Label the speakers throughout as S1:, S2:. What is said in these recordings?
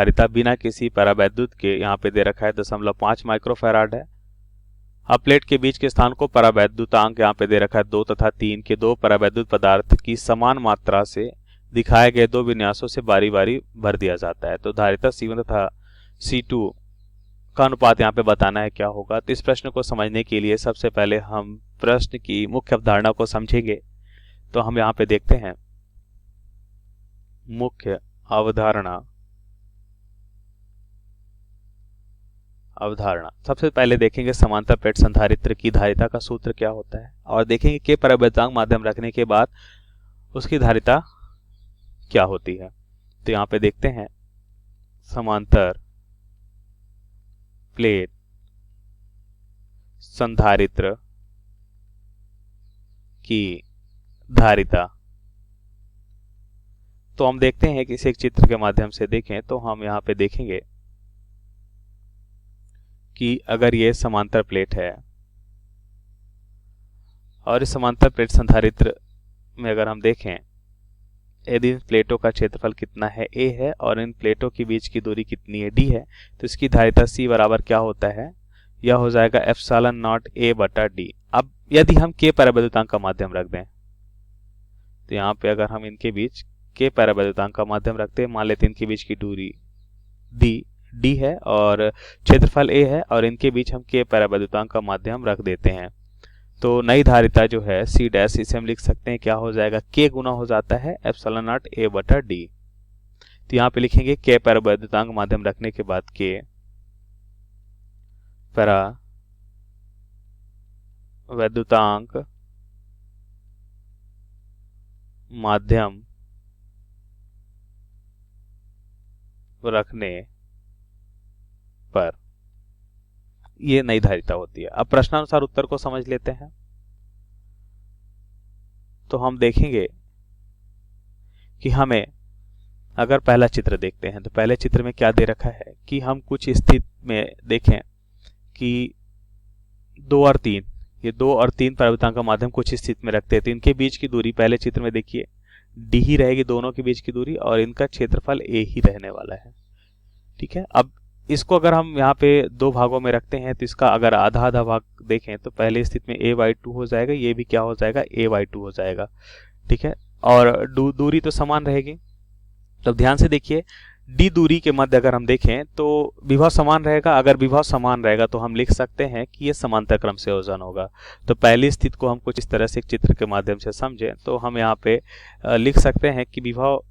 S1: धारिता बिना किसी परावैद्युत के यहाँ पे दे रखा है 0.5 माइक्रोफैराड है। अब प्लेट के बीच के स्थान को परावैद्युतांक यहाँ पे दे रखा है 2 तथा 3 के दो परावैद्युत पदार्थ की समान मात्रा से दिखाए गए दो विन्यासों से बारी बारी भर दिया जाता है। तो धारिता C1 तथा C2 का अनुपात यहाँ पे बताना है क्या होगा। तो इस प्रश्न को समझने के लिए सबसे पहले हम प्रश्न की मुख्य अवधारणा को समझेंगे। तो हम यहाँ पे देखते हैं मुख्य अवधारणा। सबसे पहले देखेंगे समांतर प्लेट संधारित्र की धारिता का सूत्र क्या होता है और देखेंगे कि परावैद्युतांक माध्यम रखने के बाद उसकी धारिता क्या होती है। तो यहाँ पे देखते हैं समांतर प्लेट संधारित्र की धारिता। तो हम देखते हैं कि इसे एक चित्र के माध्यम से देखें तो हम यहाँ पे देखेंगे कि अगर ये समांतर प्लेट है और इस समांतर प्लेट संधारित्र में अगर हम देखें यदि इन प्लेटों का क्षेत्रफल कितना है a है और इन प्लेटों के बीच की दूरी कितनी है d है तो इसकी धारिता C बराबर क्या होता है, यह हो जाएगा एप्सिलॉन नॉट a बटा d। अब यदि हम k परावैद्युतांक का माध्यम रख दें तो यहाँ पे अगर हम इनके बीच k परावैद्युतांक का माध्यम रखते हैं, मान लेते हैं इनके बीच की दूरी d है और क्षेत्रफल a है और इनके बीच हम k परावैद्युतांक का माध्यम रख देते हैं तो नई धारिता जो है C डैश, इसे हम लिख सकते हैं क्या हो जाएगा, k गुना हो जाता है एप्सिलॉन नॉट a बटा d। तो यहाँ पे लिखेंगे k परावैद्युतांक माध्यम रखने के बाद k परावैद्युतांक माध्यम रखने पर ये नई धारिता होती है। अब प्रश्नानुसार उत्तर को समझ लेते हैं। तो हम देखेंगे कि हमें अगर पहला चित्र देखते हैं तो पहले चित्र में क्या दे रखा है कि हम कुछ स्थिति में देखें कि 2 और 3, ये 2 और 3 परावैद्युतांक का माध्यम कुछ स्थिति में रखते हैं तो इनके बीच की दूरी पहले चित्र में देखिए d ही रहेगी दोनों के बीच की दूरी और इनका क्षेत्रफल a ही रहने वाला है। ठीक है, अब इसको अगर हम यहाँ पे दो भागों में रखते हैं तो इसका अगर आधा आधा भाग देखें तो पहले स्थिति में a/2 हो जाएगा, ये भी क्या हो जाएगा a/2 हो जाएगा। ठीक है, और दूरी तो समान रहेगी। तो ध्यान से देखिए d दूरी के मध्य अगर हम देखें तो विभव समान रहेगा। अगर विभव समान रहेगा तो हम लिख सकते हैं कि ये समांतर क्रम संयोजन होगा। तो पहली स्थिति को हम कुछ इस तरह से एक चित्र के माध्यम से समझें तो हम यहाँ पे लिख सकते हैं कि विभव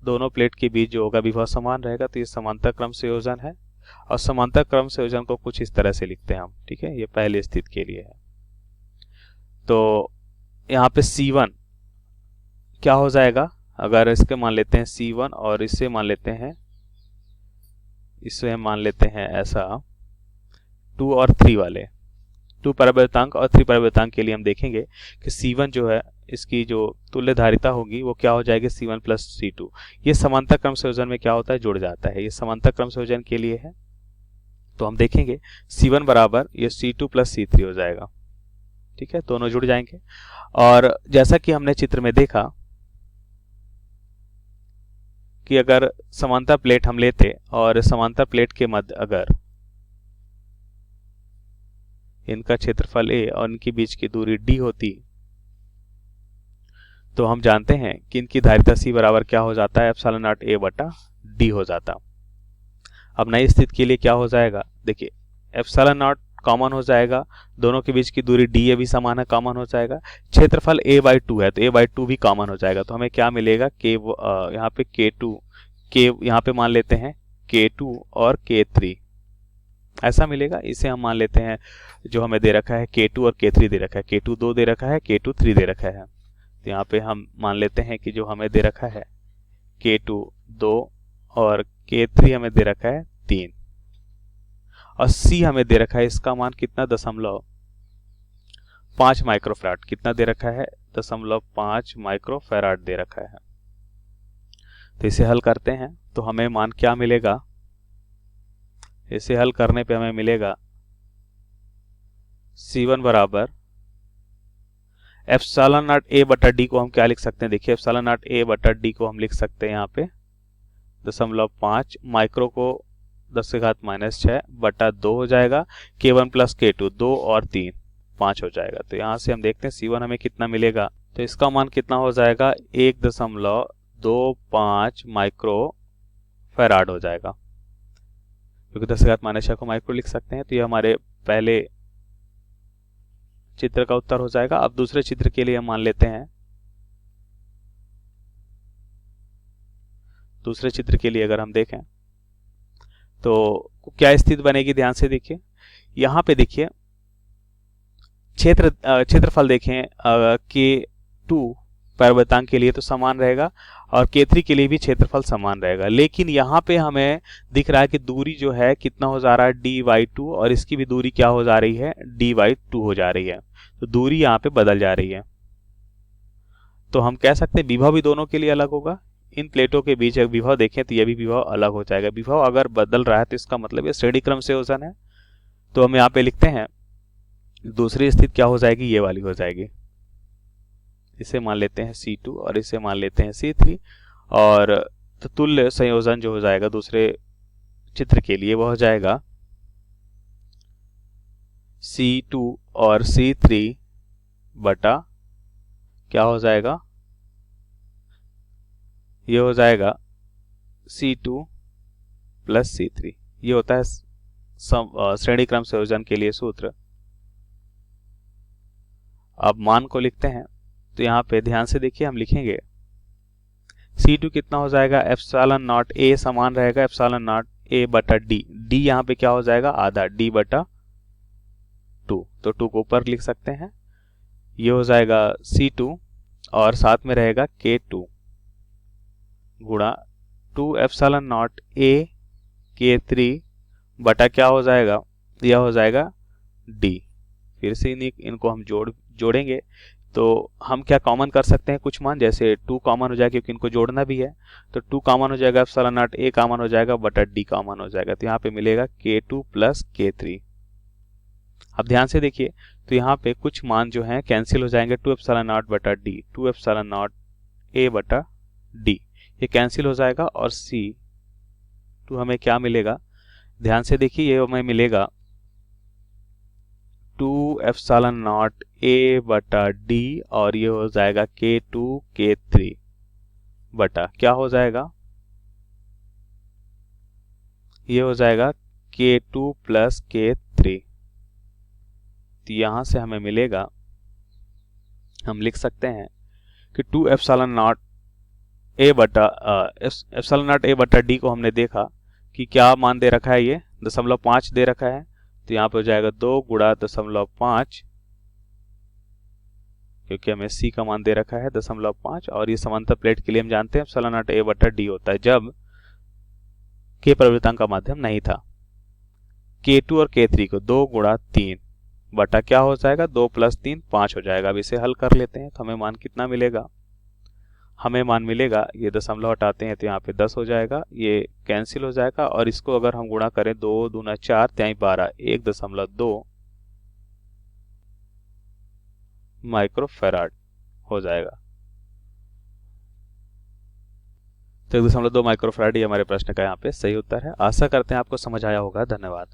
S1: दोनों प्लेट के बीच जो होगा विभव समान रहेगा तो ये समांतर क्रम संयोजन है और समांतर क्रम संयोजन को कुछ इस तरह से लिखते हैं हम। ठीक है, ये पहली स्थिति के लिए है। तो यहाँ पे C1 क्या हो जाएगा, अगर इसके मान लेते हैं C1 और इसे मान लेते हैं ऐसा 2 और 3 वाले 2 परावैद्युतांक और 3 परावैद्युतांक के लिए हम देखेंगे कि C1 जो है इसकी जो तुल्य धारिता होगी वो क्या हो जाएगी C1 प्लस C2। ये समांतर क्रम संयोजन में क्या होता है, जुड़ जाता है। ये समांतर क्रम संयोजन के लिए है तो हम देखेंगे C1 बराबर ये C2 प्लस C3 हो जाएगा। ठीक है, दोनों जुड़ जाएंगे। और जैसा कि हमने चित्र में देखा कि अगर समांतर प्लेट हम लेते और समांतर प्लेट के मध्य अगर इनका क्षेत्रफल a और इनके बीच की दूरी d होती तो हम जानते हैं कि इनकी धारिता C बराबर क्या हो जाता है, एप्सिलॉन नॉट a बटा d हो जाता। अब नई स्थिति के लिए क्या हो जाएगा, देखिए एप्सिलॉन नॉट कॉमन हो जाएगा, दोनों के बीच की दूरी d ये भी समान है, कॉमन हो जाएगा। क्षेत्रफल a/2 है तो a/2 भी कॉमन हो जाएगा। तो हमें क्या मिलेगा, k यहाँ पे k2 यहाँ पे मान लेते हैं k2 और k3 ऐसा मिलेगा। इसे हम मान लेते हैं जो हमें दे रखा है k2 और k3 दे रखा है, k2 2 दे रखा है, k2 3 दे रखा है। तो यहाँ पे हम मान लेते हैं कि जो हमें दे रखा है k2 2 और k3 हमें दे रखा है 3 और C हमें दे रखा है, इसका मान कितना 0.5 माइक्रोफैराड कितना दे रखा है, 0.5 माइक्रोफैराड दे रखा है। तो इसे हल करते हैं तो हमें मान क्या मिलेगा, इसे हल करने पे हमें मिलेगा C1 बराबर एप्सिलॉन नॉट a बटा d को हम क्या लिख सकते हैं, देखिए एप्सिलॉन नॉट a बटा d को हम लिख सकते हैं यहाँ पे 0.5 माइक्रो को 10⁻⁻6 बटा 2 हो जाएगा। K1 प्लस K2 2 और 3 5 हो जाएगा। तो यहाँ से हम देखते हैं C1 हमें कितना मिलेगा। तो इसका मान कितना हो जाएगा 1.25 माइक्रो फैराड हो जाएगा, क्योंकि 10⁻⁻6 को माइक्रो लिख सकते हैं। तो ये हमारे पहले चित्र का उत्तर हो जाएगा। अब दूसरे चित्र के लिए हम मान लेते हैं, दूसरे चित्र के लिए अगर हम देखें तो क्या स्थिति बनेगी, ध्यान से देखिए। यहाँ पे देखिए क्षेत्रफल देखें K2 परिवर्तन के लिए तो समान रहेगा और K3 के लिए भी क्षेत्रफल समान रहेगा, लेकिन यहाँ पे हमें दिख रहा है कि दूरी जो है कितना हो जा रहा है d/2 और इसकी भी दूरी क्या हो जा रही है d/2 हो जा रही है। तो दूरी यहाँ पे बदल जा रही है। तो हम कह सकते हैं विभव भी दोनों के लिए अलग होगा। इन प्लेटों के बीच अगर विभव देखें तो यह भी विभव अलग हो जाएगा। विभव अगर बदल रहा है तो इसका मतलब ये श्रेणी क्रम संयोजन है। तो हम यहाँ पे लिखते हैं दूसरी स्थिति क्या हो जाएगी, ये वाली हो जाएगी। इसे मान लेते हैं C2 और इसे मान लेते हैं C3 और तो तुल्य संयोजन जो हो जाएगा दूसरे चित्र के लिए वह हो जाएगा C2 और C3 बटा क्या हो जाएगा, ये हो जाएगा C2 प्लस C3। ये होता है श्रेणी क्रम संयोजन के लिए सूत्र। अब मान को लिखते हैं। तो यहाँ पे ध्यान से देखिए, हम लिखेंगे C2 कितना हो जाएगा एप्सिलॉन नॉट A समान रहेगा एप्सिलॉन नॉट A बटा D। D यहाँ पे क्या हो जाएगा आधा D बटा 2, तो 2 को ऊपर लिख सकते हैं। ये हो जाएगा C2 और साथ में रहेगा K2 गुणा 2 एप्सिलॉन नॉट A K3 बटा क्या हो जाएगा, यह हो जाएगा D। फिर से इनको हम जोड़ेंगे तो हम क्या कॉमन कर सकते हैं, कुछ मान, जैसे 2 कॉमन हो जाएगा क्योंकि इनको जोड़ना भी है। तो 2 कॉमन हो जाएगा एप्सिलॉन नॉट A कॉमन हो जाएगा बटा D कॉमन हो जाएगा। तो यहाँ पे मिलेगा K2 प्लस K3। अब ध्यान से देखिए, तो यहाँ पे कुछ मान जो हैं कैंसिल हो जाएंगे। 2 एप्सिलॉन नॉट बटा D 2 एप्सिलॉन नॉट A बटा D ये कैंसिल हो जाएगा और C2 हमें क्या मिलेगा, ध्यान से देखिए, ये हमें मिलेगा 2 एप्सिलॉन नॉट A बटा D और ये हो जाएगा K2 K3 बटा क्या हो जाएगा, ये हो जाएगा K2 प्लस K3। तो यहां से हमें मिलेगा, हम लिख सकते हैं कि 2 एप्सिलॉन नॉट A बटा D को हमने देखा कि क्या मान दे रखा है, ये 0.5 दे रखा है। तो यहाँ पे हो जाएगा 2 गुणा 0.5, क्योंकि हमें C का मान दे रखा है 0.5 और ये समांतर प्लेट के लिए हम जानते हैं एप्सिलॉन नॉट A बटा D होता है जब K परिवर्तन का माध्यम नहीं था। K2 और K3 को 2 गुणा 3 बटा क्या हो जाएगा 2 प्लस 3 5 हो जाएगा। अब इसे हल कर लेते हैं तो हमें मान कितना मिलेगा, हमें मान मिलेगा, ये दशमलव हटाते हैं तो यहाँ पे 10 हो जाएगा, ये कैंसिल हो जाएगा और इसको अगर हम गुणा करें 2 दूना 4 त्याई 12 1.2 माइक्रोफैराड हो जाएगा। तो 1.2 माइक्रोफैराड ये हमारे प्रश्न का यहाँ पे सही उत्तर है। आशा करते हैं आपको समझ आया होगा। धन्यवाद।